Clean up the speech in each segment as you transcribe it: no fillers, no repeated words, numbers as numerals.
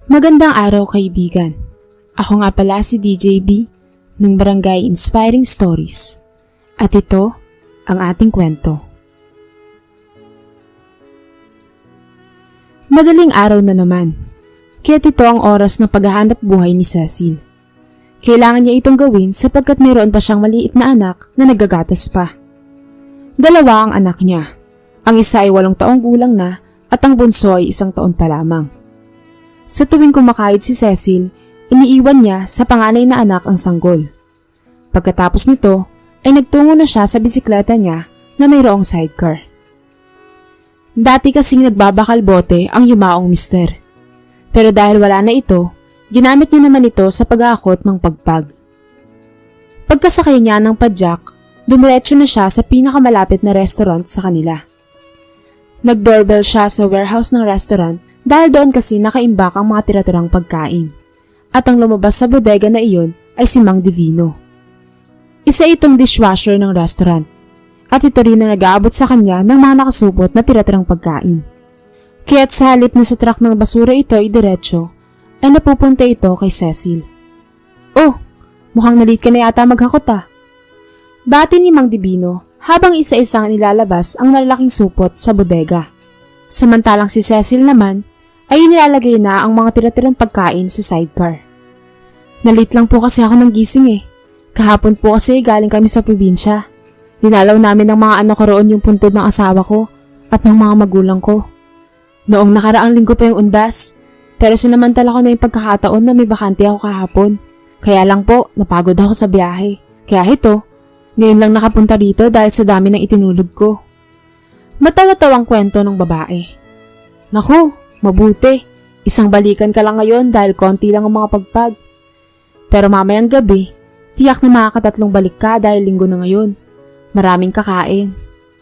Magandang araw kaibigan. Ako nga pala si DJB ng Barangay Inspiring Stories. At ito ang ating kwento. Madaling araw na naman, kaya't ito ang oras ng paghahanap buhay ni Cecil. Kailangan niya itong gawin sapagkat mayroon pa siyang maliit na anak na naggagatas pa. Dalawa ang anak niya. Ang isa ay 8 taong gulang na at ang bunso ay 1 taon pa lamang. Sa tuwing kumakayod si Cecil, iniiwan niya sa panganay na anak ang sanggol. Pagkatapos nito, ay nagtungo na siya sa bisikleta niya na mayroong sidecar. Dati kasing nagbabakal bote ang yumaong mister. Pero dahil wala na ito, ginamit niya naman ito sa pag-aakot ng pagpag. Pagkasakay niya ng padyak, dumiretso na siya sa pinakamalapit na restaurant sa kanila. Nag-doorbell siya sa warehouse ng restaurant dahil doon kasi nakaimbak ang mga tira-tirang pagkain. At ang lumabas sa bodega na iyon ay si Mang Divino. Isa itong dishwasher ng restaurant. At ito rin ang nag-aabot sa kanya ng mga nakasupot na tira-tirang pagkain. Kaya't sa halip na sa truck ng basura ito ay diretso, ay napupunta ito kay Cecil. "Oh, mukhang nalit ka na yata maghakot ah." Bati ni Mang Divino habang isa-isang nilalabas ang malalaking supot sa bodega. Samantalang si Cecil naman ay nilalagay na ang mga tira-tirang pagkain sa sidecar. "Nalit lang po kasi ako ng gising eh. Kahapon po kasi galing kami sa probinsya. Dinalaw namin ng mga anak ko roon yung puntod ng asawa ko at ng mga magulang ko. Noong nakaraang linggo pa yung undas, pero sinamantala ko na yung pagkakataon na may bakante ako kahapon. Kaya lang po, napagod ako sa biyahe. Kaya ito, ngayon lang nakapunta rito dahil sa dami ng itinulog ko." Matawa-tawang kwento ng babae. "Naku, mabuti. Isang balikan ka lang ngayon dahil konti lang ang mga pagpag. Pero mamayang gabi, tiyak na makakatatlong balik ka dahil linggo na ngayon. Maraming kakain.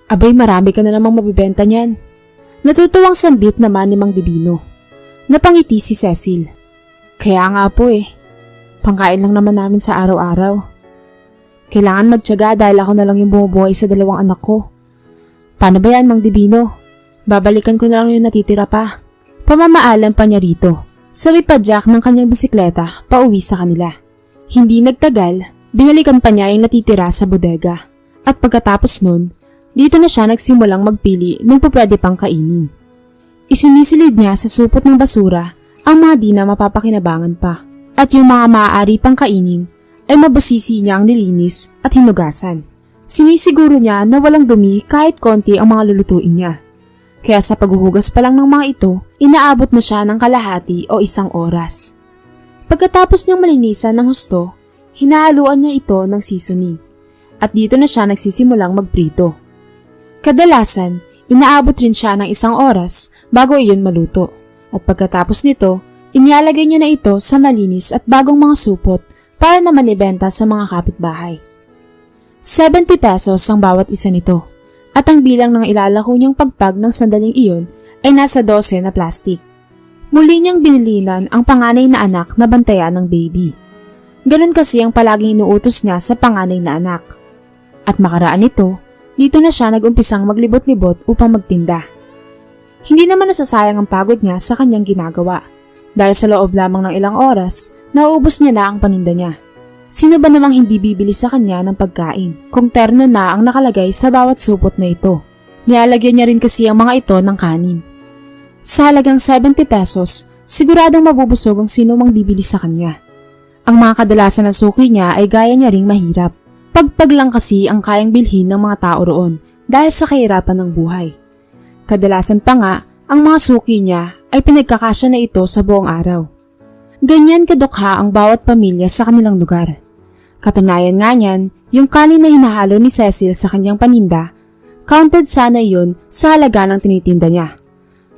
Abay, marami ka na namang mabibenta niyan." Natutuwang sambit naman ni Mang Divino. Napangiti si Cecil. "Kaya nga po eh. Pangkain lang naman namin sa araw-araw. Kailangan magtiyaga dahil ako na lang yung bumubuhay sa 2 anak ko. Paano ba yan, Mang Divino? Babalikan ko na lang yung natitira pa." Pamamaalam pa niya rito. Sabi pa Jack ng kanyang bisikleta pauwi sa kanila. Hindi nagtagal, binalikan pa niya yung natitira sa bodega. At pagkatapos nun, dito na siya nagsimulang magpili ng pwede pang kainin. Isinisilid niya sa supot ng basura ang mga di na mapapakinabangan pa. At yung mga maaari pang kainin ay mabusisi niya ang nilinis at hinugasan. Sinisiguro niya na walang dumi kahit konti ang mga lulutuin niya. Kaya sa paghuhugas pa lang ng mga ito, inaabot na siya ng kalahati o 1 oras. Pagkatapos niyang malinisan ng husto, hinahaluan niya ito ng seasoning. At dito na siya nagsisimulang magprito. Kadalasan, inaabot rin siya ng 1 oras bago iyon maluto. At pagkatapos nito, inilalagay niya na ito sa malinis at bagong mga supot para naman ibenta sa mga kapitbahay. 70 pesos ang bawat isa nito. At ang bilang ng ilalako niyang pagpag ng sandaling iyon ay nasa 12 na plastic. Muli niyang binilinan ang panganay na anak na bantayan ng baby. Ganun kasi ang palaging inuutos niya sa panganay na anak. At makaraan nito, dito na siya nag-umpisang maglibot-libot upang magtinda. Hindi naman nasasayang ang pagod niya sa kanyang ginagawa. Dahil sa loob lamang ng ilang oras, nauubos niya na ang paninda niya. Sino ba namang hindi bibili sa kanya ng pagkain kung terno na ang nakalagay sa bawat supot na ito? Nilalagyan niya rin kasi ang mga ito ng kanin. Sa halagang 70 pesos, siguradong mabubusog ang sino mang bibili sa kanya. Ang mga kadalasan na suki niya ay gaya niya ring mahirap. Pagpag lang kasi ang kayang bilhin ng mga tao roon dahil sa kahirapan ng buhay. Kadalasan pa nga, ang mga suki niya ay pinagkakasya na ito sa buong araw. Ganyan kadukha ang bawat pamilya sa kanilang lugar. Katunayan nga niyan, yung kanin na hinahalo ni Cecil sa kanyang paninda, counted sana iyon sa halaga ng tinitinda niya.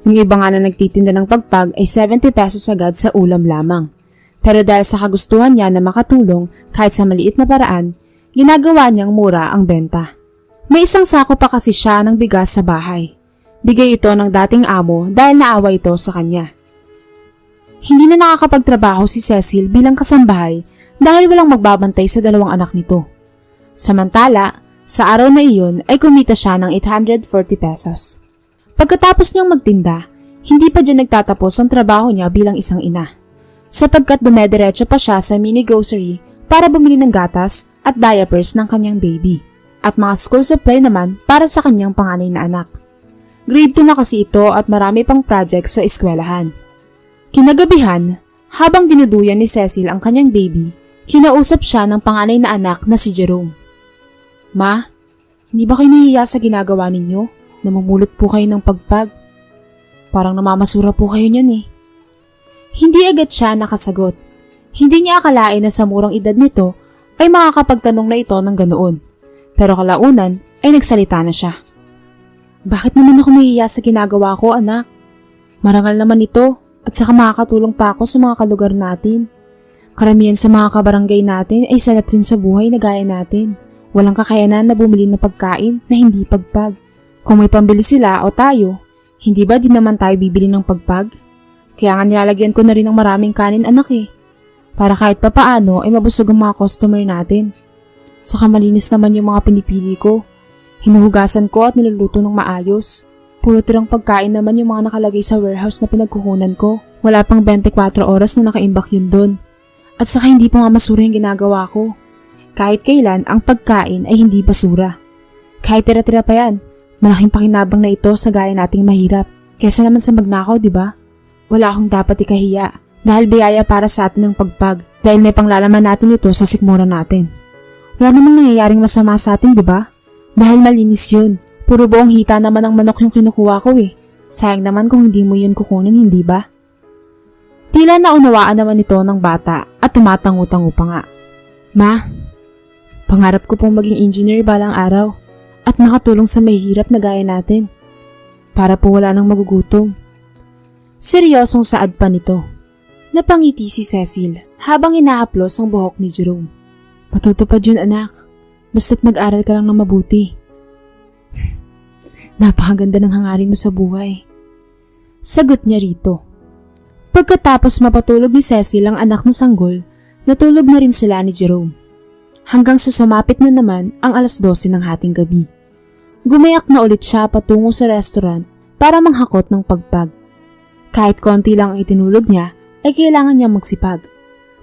Yung iba nga na nagtitinda ng pagpag ay 70 pesos agad sa ulam lamang. Pero dahil sa kagustuhan niya na makatulong kahit sa maliit na paraan, ginagawa niyang mura ang benta. May 1 sako pa kasi siya ng bigas sa bahay. Bigay ito ng dating amo dahil naawa ito sa kanya. Hindi na nakakapagtrabaho si Cecil bilang kasambahay dahil walang magbabantay sa 2 anak nito. Samantala, sa araw na iyon ay kumita siya ng 840 pesos. Pagkatapos niyang magtinda, Hindi pa dyan nagtatapos ang trabaho niya bilang isang ina, sapagkat dumediretso pa siya sa mini grocery para bumili ng gatas at diapers ng kanyang baby, at mga school supply naman para sa kanyang panganay na anak. Grade 2 na kasi ito at marami pang projects sa eskwelahan. Kinagabihan, habang dinuduyan ni Cecil ang kanyang baby, kinausap siya ng panganay na anak na si Jerome. Ma, hindi ba kayo nahihiya sa ginagawa ninyo? Namumulot po kayo ng pagpag. Parang namamasura po kayo niyan eh. Hindi agad siya nakasagot. Hindi niya akalain na sa murang edad nito ay makakapagtanong na ito ng ganoon. Pero kalaunan ay nagsalita na siya. Bakit naman ako mahihiya sa ginagawa ko, anak? Marangal naman ito at saka makakatulong pa ako sa mga kalugar natin. Karamihan sa mga kabarangay natin ay sanat rin sa buhay na gaya natin. Walang kakayanan na bumili ng pagkain na hindi pagpag. Kung may pambili sila o tayo, hindi ba di naman tayo bibili ng pagpag? Kaya nga nilalagyan ko na rin ng maraming kanin, anak eh. Para kahit papaano ay mabusog ang mga customer natin. Saka malinis naman yung mga pinipili ko. Hinuhugasan ko at niluluto ng maayos. Puro tirang pagkain naman yung mga nakalagay sa warehouse na pinagkukunan ko. Wala pang 24 oras na nakaimbak yun dun. At saka hindi pa mamasura yung ginagawa ko. Kahit kailan, ang pagkain ay hindi basura. Kahit tira-tira pa yan, malaking pakinabang na ito sa gaya nating mahirap. Kesa naman sa magnakaw, di ba? Wala akong dapat ikahiya dahil biyaya para sa atin ng pagpag dahil may panglalaman natin ito sa sikmura natin. Wala namang nangyayaring masama sa atin, di ba? Dahil malinis yun. Puro buong hita naman ang manok yung kinukuha ko eh. Sayang naman kung hindi mo yun kukunin, hindi ba? Tila naunawaan naman ito ng bata at tumatangu-tangu pa nga. Ma, pangarap ko pong maging engineer balang araw at makatulong sa mahihirap na gaya natin para po wala nang magugutom. Seryosong saad pa nito. Napangiti si Cecil habang inahaplos ang buhok ni Jerome. Matutupad yun, anak. Basta't mag-aral ka lang ng mabuti. Napakaganda ng hangarin mo sa buhay. Sagot niya rito. Pagkatapos mapatulog ni Cecil ang anak na sanggol, natulog na rin sila ni Jerome. Hanggang sa sumapit na naman ang 12:00 ng hating gabi. Gumayak na ulit siya patungo sa restaurant para manghakot ng pagpag. Kahit konti lang ang itinulog niya, ay kailangan niya magsipag.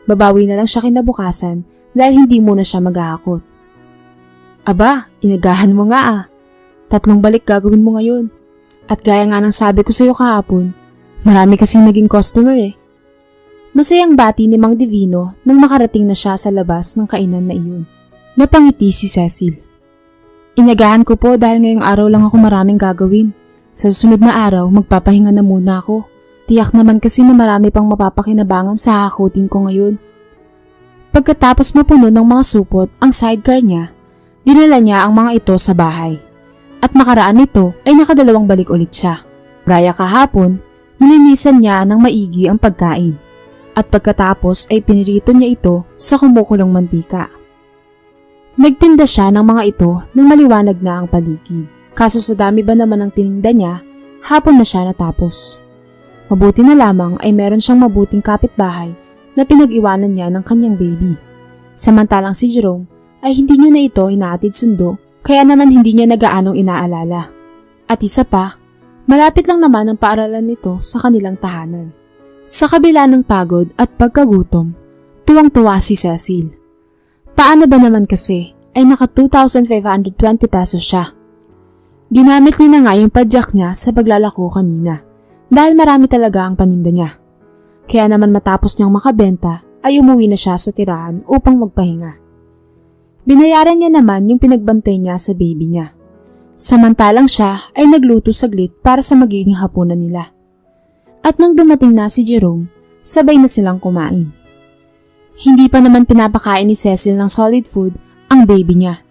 Babawi na lang siya kinabukasan dahil hindi muna siya maghahakot. Aba, inagahan mo nga ah. 3 balik gagawin mo ngayon. At gaya nga ng sabi ko sa iyo kahapon, marami kasing naging customer eh. Masayang bati ni Mang Divino nang makarating na siya sa labas ng kainan na iyon. Napangiti si Cecil. Inagahan ko po dahil ngayong araw lang ako maraming gagawin. Sa susunod na araw, magpapahinga na muna ako. Tiyak naman kasi na marami pang mapapakinabangan sa hakutin ko ngayon. Pagkatapos mapuno ng mga supot ang sidecar niya, dinala niya ang mga ito sa bahay. At makaraan nito ay nakadalawang balik ulit siya. Gaya kahapon, nilinisan niya ng maigi ang pagkain. At pagkatapos ay pinirito niya ito sa kumukulong mantika. Nagtinda siya ng mga ito nang maliwanag na ang paligid. Kaso sa dami ba naman ng tininda niya, hapon na siya natapos. Mabuti na lamang ay meron siyang mabuting kapitbahay na pinag-iwanan niya ng kanyang baby. Samantalang si Jerome ay hindi niya na ito inaatid sundo, kaya naman hindi niya nagaanong inaalala. At isa pa, malapit lang naman ang paaralan nito sa kanilang tahanan. Sa kabila ng pagod at pagkagutom, tuwang-tuwa si Cecil. Paano ba naman kasi ay naka 2,520 pesos siya? Ginamit niya na nga yung padyak niya sa paglalako kanina dahil marami talaga ang paninda niya. Kaya naman matapos niyang makabenta ay umuwi na siya sa tirahan upang magpahinga. Binayaran niya naman yung pinagbantay niya sa baby niya. Samantalang siya ay nagluto saglit para sa magiging hapunan nila. At nang dumating na si Jerome, sabay na silang kumain. Hindi pa naman pinapakain ni Cecil ng solid food ang baby niya.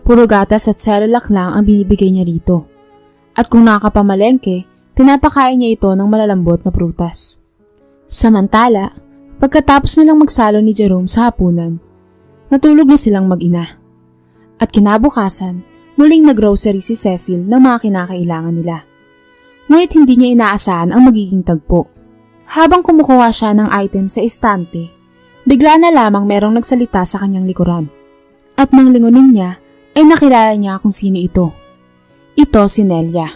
Puro gatas at Cerelac lang ang binibigay niya rito. At kung nakakapamalengke, pinapakain niya ito ng malalambot na prutas. Samantala, pagkatapos nilang magsalo ni Jerome sa hapunan, natulog na silang mag-ina. At kinabukasan, muling nag-grocery si Cecil ng mga kinakailangan nila. Ngunit hindi niya inaasahan ang magiging tagpo. Habang kumukuha siya ng item sa estante, bigla na lamang merong nagsalita sa kanyang likuran. At nang lingunin niya, ay nakilala niya kung sino ito. Ito si Nelia,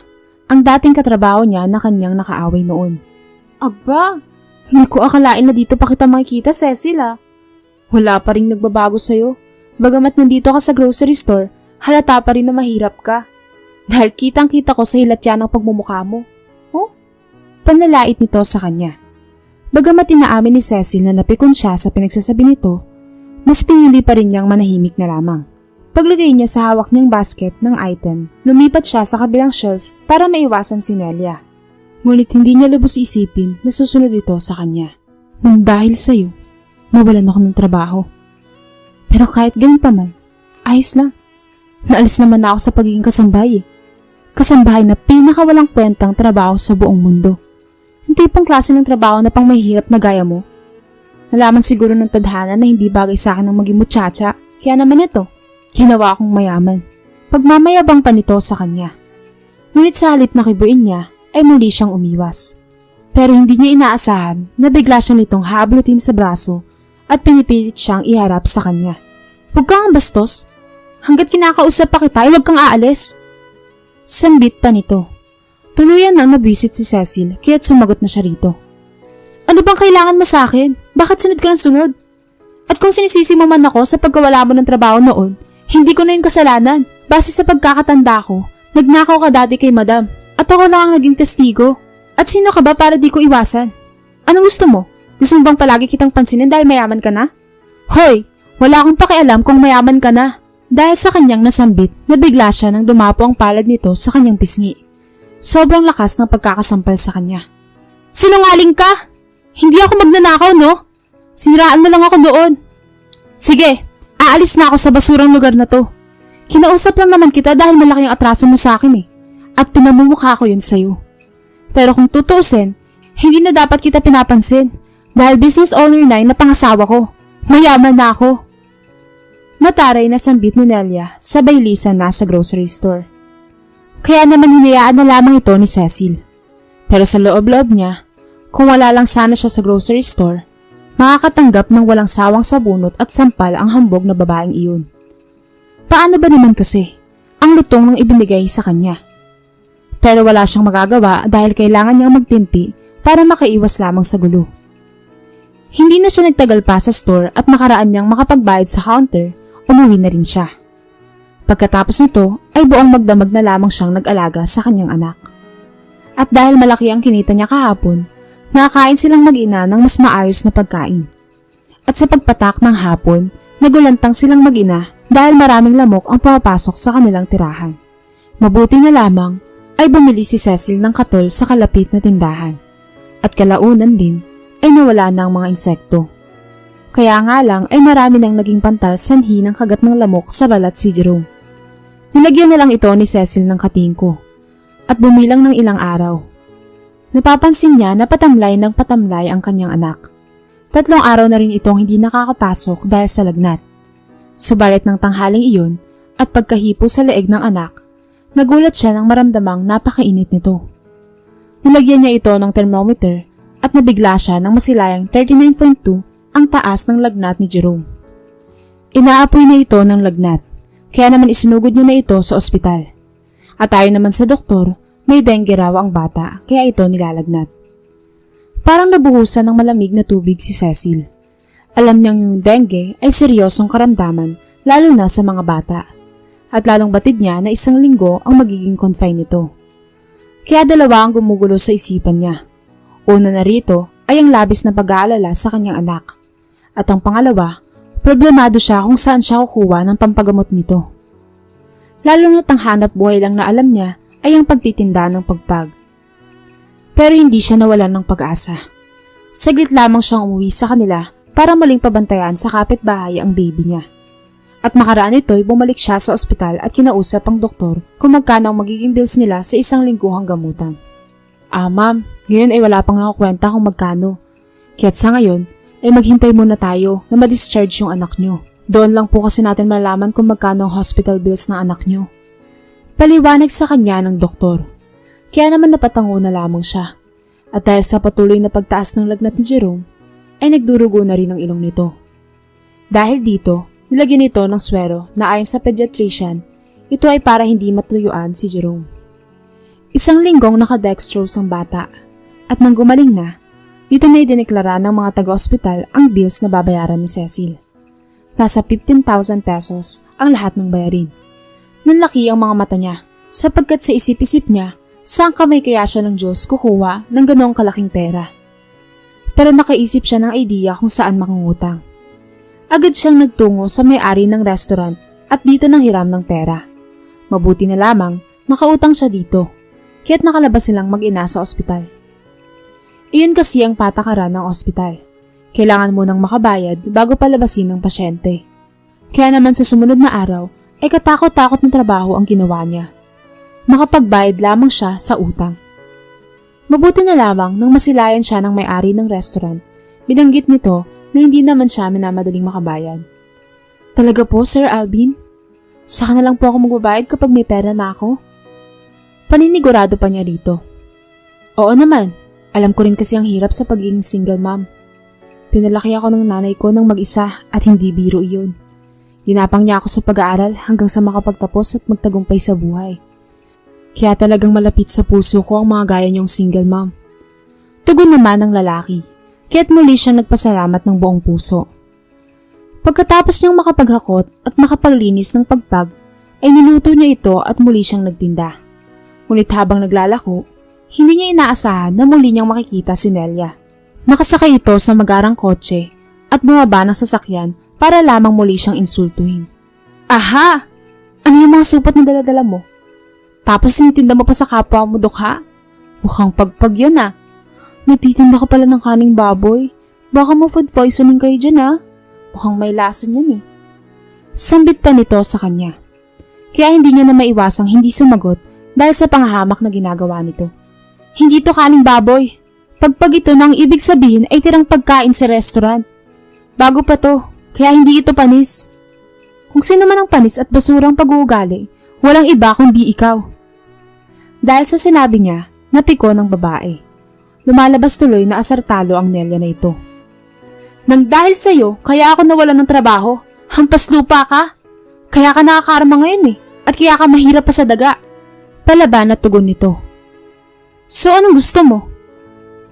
ang dating katrabaho niya na kanyang nakaaway noon. Aba, hindi ko akalain na dito pa kita makikita, Cecil ah. Wala pa rin nagbabago sa'yo. Bagamat nandito ka sa grocery store, halata pa rin na mahirap ka. Dahil kitang-kita ko sa hilat yan ang pagmumukha mo. Oh? Panlalait nito sa kanya. Bagamat inaamin ni Cecil na napikon siya sa pinagsasabi nito, mas pinili pa rin niyang manahimik na lamang. Paglagay niya sa hawak niyang basket ng item, lumipat siya sa kabilang shelf para maiwasan si Nelia. Ngunit hindi niya lubos isipin na susunod ito sa kanya. Nang dahil sa'yo, nawalan ako ng trabaho. Pero kahit ganun pa man, ayos lang. Naalis naman na ako sa pagiging kasambahay. Kasambahay na pinakawalang kwentang trabaho sa buong mundo. Hindi pang klase ng trabaho na pang mahihirap na gaya mo. Nalaman siguro ng tadhana na hindi bagay sa akin ang maging muchacha, kaya naman ito. Ginawa akong mayaman. Pagmamayabang pa nito sa kanya. Ngunit sa halip na kibuin niya, ay muli siyang umiwas. Pero hindi niya inaasahan na bigla siya nitong hablutin sa braso at pinipilit siyang iharap sa kanya. Huwag kang bastos. Hanggat kinakausap pa kita, ay huwag kang aalis. Sambit pa nito. Tuluyan nang nabwisit si Cecil kaya't sumagot na siya rito. Ano bang kailangan mo sa akin? Bakit sunod ka ng sunod? At kung sinisisi mo man ako sa pagkawala mo ng trabaho noon, hindi ko na yung kasalanan. Base sa pagkakatanda ko, nagnakaw ka dati kay madam. At ako lang ang naging testigo. At sino ka ba para di ko iwasan? Anong gusto mo? Gusto mo bang palagi kitang pansinin dahil mayaman ka na? Hoy, wala akong pakialam kung mayaman ka na. Dahil sa kanyang nasambit, nabigla siya nang dumapo ang palad nito sa kanyang pisngi. Sobrang lakas ng pagkakasampal sa kanya. Sinungaling ka! Hindi ako magnanakaw, no? Siniraan mo lang ako doon. Sige, aalis na ako sa basurang lugar na to. Kinausap lang naman kita dahil malaking atraso mo sa akin eh. At pinamumukha ko yun sa'yo. Pero kung tutuusin, hindi na dapat kita pinapansin. Dahil business owner na yung napangasawa ko. Mayaman na ako. Mataray na sambit ni Nelia sabay lisan na sa grocery store. Kaya naman hinayaan na lamang ito ni Cecil. Pero sa loob-loob niya, kung wala lang sana siya sa grocery store, makakatanggap ng walang sawang sabunot at sampal ang hambog na babaeng iyon. Paano ba naman kasi ang lutong ng ibinigay sa kanya? Pero wala siyang magagawa dahil kailangan niyang magtimpi para makaiwas lamang sa gulo. Hindi na siya nagtagal pa sa store at makaraan niyang makapagbayad sa counter, umuwi na rin siya. Pagkatapos nito ay buong magdamag na lamang siyang nag-alaga sa kanyang anak. At dahil malaki ang kinita niya kahapon, nakakain silang mag-ina ng mas maayos na pagkain. At sa pagpatak ng hapon, nagulantang silang mag-ina dahil maraming lamok ang pumapasok sa kanilang tirahan. Mabuti na lamang ay bumili si Cecil ng katol sa kalapit na tindahan. At kalaunan din ay nawala na ang mga insekto. Kaya nga lang ay marami nang naging pantal sanhi ng kagat ng lamok sa balat si Jerome. Nilagyan na lang ito ni Cecil ng katingko at bumilang ng ilang araw. Napapansin niya na patamlay ng patamlay ang kanyang anak. 3 araw na rin itong hindi nakakapasok dahil sa lagnat. Subalit ng tanghaling iyon at pagkahipo sa leeg ng anak, nagulat siya nang maramdamang napakainit nito. Nilagyan niya ito ng thermometer at nabigla siya nang masilayang 39.2 ang taas ng lagnat ni Jerome. Inaapoy na ito ng lagnat, kaya naman isinugod niya na ito sa ospital. At ayon naman sa doktor, may dengue raw ang bata kaya ito nilalagnat. Parang nabuhusan ng malamig na tubig si Cecil. Alam niyang yung dengue ay seryosong karamdaman lalo na sa mga bata. At lalong batid niya na 1 linggo ang magiging confine nito. Kaya 2 ang gumugulo sa isipan niya. Una na rito ay ang labis na pag-aalala sa kanyang anak. At ang pangalawa, problemado siya kung saan siya kukuha ng pampagamot nito. Lalo na't ang hanap buhay lang na alam niya ay ang pagtitinda ng pagpag. Pero hindi siya nawalan ng pag-asa. Saglit lamang siyang umuwi sa kanila para muling pabantayan sa kapitbahay ang baby niya. At makaraan ito'y bumalik siya sa ospital at kinausap ang doktor kung magkano ang magiging bills nila sa 1 lingguhang gamutan. Ma'am, ngayon ay wala pang nakakwenta kung magkano. Kaya't sa ngayon, ay maghintay muna tayo na ma-discharge yung anak nyo. Doon lang po kasi natin malaman kung magkano ang hospital bills ng anak nyo. Paliwanag sa kanya ng doktor. Kaya naman napatango na lamang siya. At dahil sa patuloy na pagtaas ng lagnat ni Jerome, ay nagdurugo na rin ang ilong nito. Dahil dito, nilagyan ito ng swero na ayon sa pediatrician, ito ay para hindi matuyuan si Jerome. Isang linggong nakadextrose ang bata. At nang gumaling na, dito na idineklara ng mga taga-ospital ang bills na babayaran ni Cecil. Nasa 15,000 pesos ang lahat ng bayarin. Nanlaki ang mga mata niya sapagkat sa isip-isip niya, saan kamay kaya siya ng Diyos kukuha ng ganoong kalaking pera. Pero nakaisip siya ng idea kung saan makungutang. Agad siyang nagtungo sa may-ari ng restaurant at dito nang hiram ng pera. Mabuti na lamang nakautang siya dito, kaya't nakalabas silang mag-ina sa ospital. Iyon kasi ang patakaran ng ospital. Kailangan mo nang makabayad bago palabasin ng pasyente. Kaya naman sa sumunod na araw ay katakot-takot na trabaho ang ginawa niya. Makapagbayad lamang siya sa utang. Mabuti na lamang nang masilayan siya ng may-ari ng restaurant. Binanggit nito na hindi naman siya minamadaling makabayad. Talaga po, Sir Alvin? Saka na lang po ako magbabayad kapag may pera na ako? Paninigurado pa niya rito. Oo naman, alam ko rin kasi ang hirap sa pagiging single mom. Pinalaki ako ng nanay ko ng mag-isa at hindi biro iyon. Ginapang niya ako sa pag-aaral hanggang sa makapagtapos at magtagumpay sa buhay. Kaya talagang malapit sa puso ko ang mga gaya niyong single mom. Tugon naman ng lalaki, kaya't muli siyang nagpasalamat ng buong puso. Pagkatapos niyang makapaghakot at makapaglinis ng pagpag, ay niluto niya ito at muli siyang nagtinda. Ngunit habang naglalako, hindi niya inaasahan na muli niyang makikita si Nelia. Nakasakay ito sa magarang kotse at bumaba ng sasakyan para lamang muli siyang insultuhin. Aha! Ano yung mga supot na daladala mo? Tapos tinitinda mo pa sa kapwa mo dukha? Mukhang pagpag yan ah. Nagtitinda ka pala ng kaning baboy. Baka mo food poisoning kayo dyan ah. Mukhang may lason yan eh. Sambit pa nito sa kanya. Kaya hindi niya na maiwasang hindi sumagot dahil sa panghahamak na ginagawa nito. Hindi to kaning baboy. Pagpag ito nang ibig sabihin ay tirang pagkain sa restaurant. Bago pa to, kaya hindi ito panis. Kung sino man ang panis at basurang pag-uugali, walang iba kundi ikaw. Dahil sa sinabi niya, napiko ng babae. Lumalabas tuloy na asartalo ang Nelia na ito. Nang dahil sa'yo, kaya ako nawalan ng trabaho. Hampas lupa ka. Kaya ka nakakarma ngayon eh. At kaya ka mahirap pa sa daga. Palaban at tugon nito. So anong gusto mo?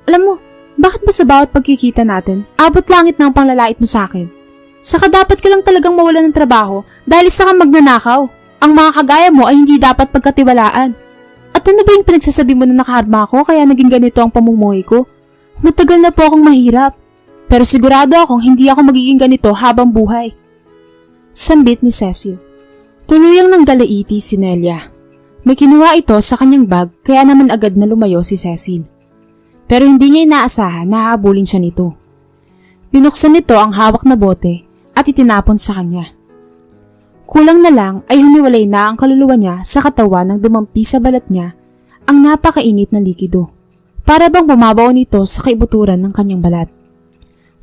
Alam mo, bakit ba sa bawat pagkikita natin, abot langit na ang panglalait mo sa akin? Saka dapat ka lang talagang mawalan ng trabaho dahil isa kang magnanakaw. Ang mga kagaya mo ay hindi dapat pagkatiwalaan. At ano ba yung pinagsasabi mo na nakaharma ako kaya naging ganito ang pamumuhay ko? Matagal na po akong mahirap. Pero sigurado akong hindi ako magiging ganito habang buhay. Sambit ni Cecil. Tuluyang nanggalaiti si Nelia. May kinuha ito sa kanyang bag kaya naman agad na lumayo si Cecil. Pero hindi niya inaasahan na hahabulin siya nito. Binuksan nito ang hawak na bote at itinapon sa kanya. Kulang na lang ay humiwalay na ang kaluluwa niya sa katawan nang dumampi sa balat niya ang napakainit na likido. Para bang bumabaw nito sa kaibuturan ng kanyang balat.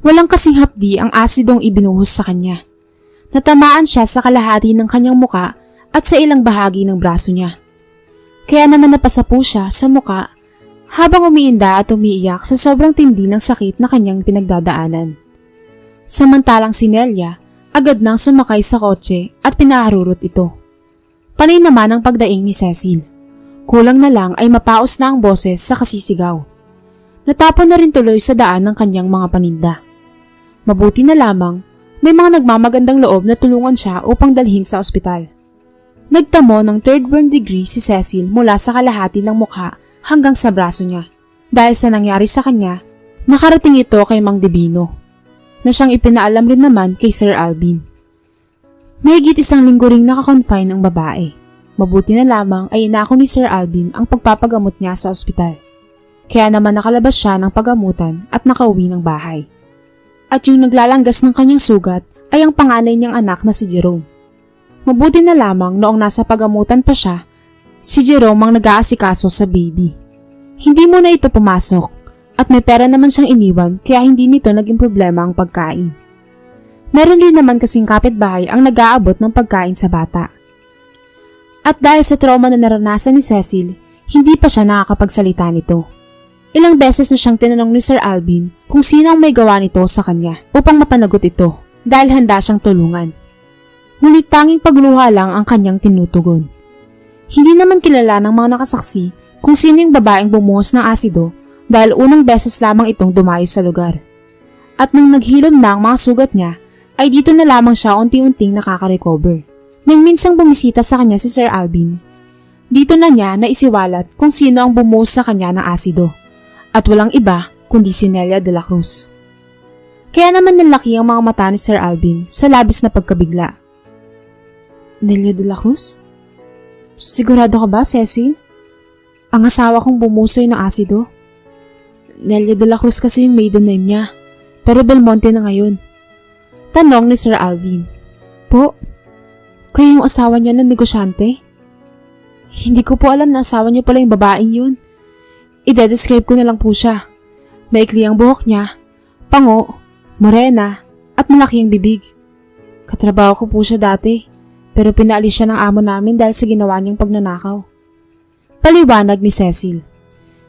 Walang kasing hapdi ang asidong ibinuhos sa kanya. Natamaan siya sa kalahati ng kanyang muka at sa ilang bahagi ng braso niya. Kaya naman napasapu siya sa muka habang umiinda at umiiyak sa sobrang tindi ng sakit na kanyang pinagdadaanan. Samantalang si Nelia, agad nang sumakay sa kotse at pinaharurot ito. Panay naman ang pagdaing ni Cecil. Kulang na lang ay mapaos na ang boses sa kasisigaw. Natapon na rin tuloy sa daan ng kanyang mga paninda. Mabuti na lamang, may mga nagmamagandang loob na tulungan siya upang dalhin sa ospital. Nagtamo ng 3rd burn degree si Cecil mula sa kalahati ng mukha hanggang sa braso niya. Dahil sa nangyari sa kanya, nakarating ito kay Mang Divino, na siyang ipinaalam rin naman kay Sir Alvin. Mahigit 1 linggo ring nakakonfine ang babae. Mabuti na lamang ay inako ni Sir Alvin ang pagpapagamot niya sa ospital. Kaya naman nakalabas siya ng pagamutan at nakauwi ng bahay. At yung naglalanggas ng kanyang sugat ay ang panganay niyang anak na si Jerome. Mabuti na lamang noong nasa pagamutan pa siya, si Jerome ang nag-aasikaso sa baby. Hindi muna ito pumasok at may pera naman siyang iniwan kaya hindi nito naging problema ang pagkain. Meron rin naman kasing kapitbahay ang nag-aabot ng pagkain sa bata. At dahil sa trauma na naranasan ni Cecil, hindi pa siya nakakapagsalita nito. Ilang beses na siyang tinanong ni Sir Alvin kung sino ang may gawa nito sa kanya upang mapanagot ito dahil handa siyang tulungan. Ngunit tanging pagluha lang ang kanyang tinutugon. Hindi naman kilala ng mga nakasaksi kung sino yung babaeng bumuhos ng asido dahil unang beses lamang itong dumayo sa lugar. At nang naghilom na ang mga sugat niya, ay dito na lamang siya unti-unting nakaka-recover. Nang minsang bumisita sa kanya si Sir Alvin, dito na niya naisiwalat kung sino ang bumuhos sa kanya ng asido. At walang iba kundi si Nelia de la Cruz. Kaya naman nalaki ang mga mata ni Sir Alvin sa labis na pagkabigla. Nelia de la Cruz? Sigurado ka ba, Cecil? Ang asawa kong bumusoy ng asido? Nelia de la Cruz kasi yung maiden name niya, pero Belmonte na ngayon. Tanong ni Sir Alvin. Po, kayo yung asawa niya ng negosyante? Hindi ko po alam na asawa niyo pala yung babaeng yun. Ide-describe ko na lang po siya. Maikli ang buhok niya, pango, morena, at malaki ang bibig. Katrabaho ko po siya dati, pero pinaalis siya ng amo namin dahil sa ginawa niyang pagnanakaw. Paliwanag ni Cecil.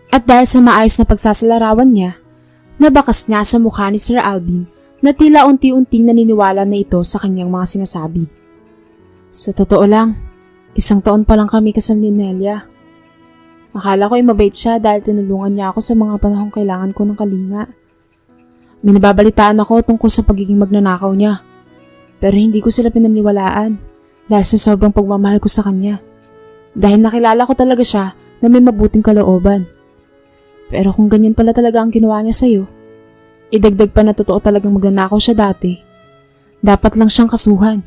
At dahil sa maayos na pagsasalarawan niya, nabakas niya sa mukha ni Sir Alvin na tila unti-unting naniniwala na ito sa kanyang mga sinasabi. Sa totoo lang, 1 taon pa lang kami kasal ni Nelia. Akala ko ay mabait siya dahil tinulungan niya ako sa mga panahong kailangan ko ng kalinga. May nababalitaan ako tungkol sa pagiging magnanakaw niya, pero hindi ko sila pinaniwalaan dahil sa sobrang pagmamahal ko sa kanya. Dahil nakilala ko talaga siya na may mabuting kalooban. Pero kung ganyan pala talaga ang ginawa niya sa'yo, idagdag pa na totoo talagang magnanakaw siya dati, dapat lang siyang kasuhan.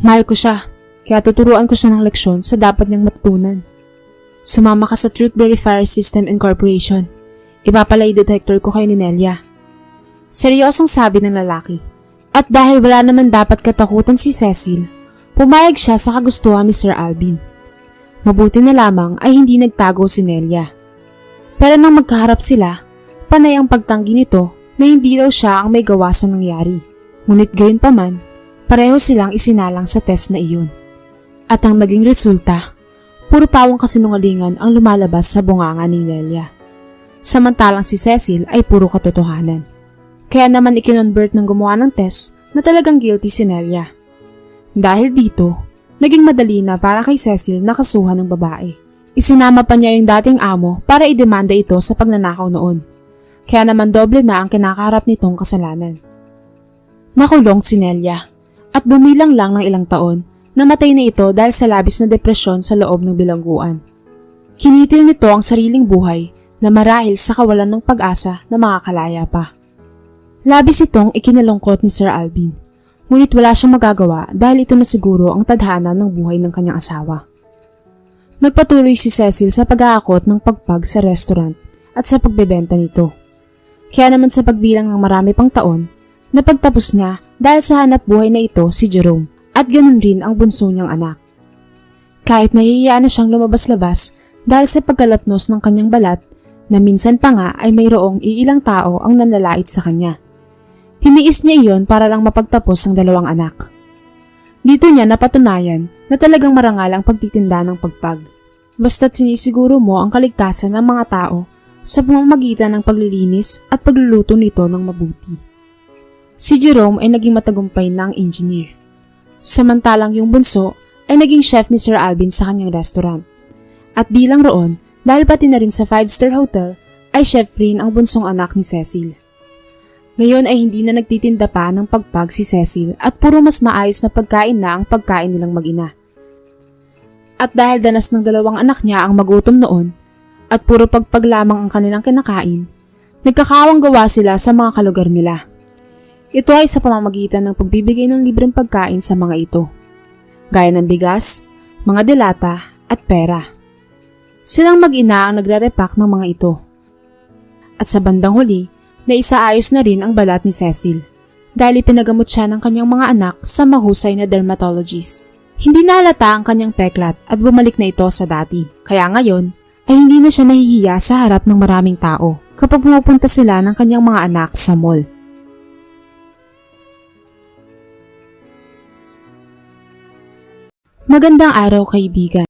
Mahal ko siya, kaya tuturuan ko siya ng leksyon sa dapat niyang matutunan. Sumama ka sa Truth Verifier System Incorporation. Ipapalay detector ko kay Nelia. Seryosong sabi ng lalaki. At dahil wala naman dapat katakutan si Cecil, pumayag siya sa kagustuhan ni Sir Alvin. Mabuti na lamang ay hindi nagtago si Nelia. Pero nang magkaharap sila, panay ang pagtanggi nito na hindi daw siya ang may gawa sa nangyari. Ngunit gayon pa man, pareho silang isinalang sa test na iyon. At ang naging resulta, puro pawang kasinungalingan ang lumalabas sa bunganga ni Nelia. Samantalang si Cecil ay puro katotohanan. Kaya naman ikinonvert ng gumawa ng test na talagang guilty si Nelia. Dahil dito, naging madali na para kay Cecil na kasuhan ng babae. Isinama pa niya yung dating amo para idemanda ito sa pagnanakaw noon. Kaya naman doble na ang kinakaharap nitong kasalanan. Nakulong si Nelia at bumilang lang ng ilang taon, namatay na ito dahil sa labis na depresyon sa loob ng bilangguan. Kinitil nito ang sariling buhay na marahil sa kawalan ng pag-asa na makakalaya pa. Labis itong ikinalungkot ni Sir Alvin, ngunit wala siyang magagawa dahil ito na siguro ang tadhana ng buhay ng kanyang asawa. Nagpatuloy si Cecil sa pag-aakot ng pagpag sa restaurant at sa pagbebenta nito. Kaya naman sa pagbilang ng marami pang taon, napagtapos niya dahil sa hanap buhay na ito si Jerome at ganun rin ang bunso niyang anak. Kahit nahihiya na siyang lumabas-labas dahil sa pagkalapnos ng kanyang balat na minsan pa nga ay mayroong iilang tao ang nanlalait sa kanya. Tiniis niya iyon para lang mapagtapos ang 2 anak. Dito niya napatunayan na talagang marangal ang pagtitinda ng pagpag. Basta't sinisiguro mo ang kaligtasan ng mga tao sa pamamagitan ng paglilinis at pagluluto nito ng mabuti. Si Jerome ay naging matagumpay na engineer. Samantalang yung bunso ay naging chef ni Sir Alvin sa kanyang restaurant. At di lang roon, dahil pati na rin sa 5-star hotel, ay chef rin ang bunsong anak ni Cecil. Ngayon ay hindi na nagtitinda pa ng pagpag si Cecil at puro mas maayos na pagkain na ang pagkain nilang mag-ina. At dahil danas ng 2 anak niya ang magutom noon, at puro pagpag lamang ang kanilang kinakain, nagkakawang gawa sila sa mga kalugar nila. Ito ay sa pamamagitan ng pagbibigay ng libreng pagkain sa mga ito, gaya ng bigas, mga delata at pera. Silang mag-ina ang nagre-repack ng mga ito. At sa bandang huli, naisaayos na rin ang balat ni Cecil dahil ipinagamot siya ng kanyang mga anak sa mahusay na dermatologist. Hindi nalata ang kanyang peklat at bumalik na ito sa dati. Kaya ngayon ay hindi na siya nahihiya sa harap ng maraming tao kapag pumupunta sila ng kanyang mga anak sa mall. Magandang araw, kaibigan.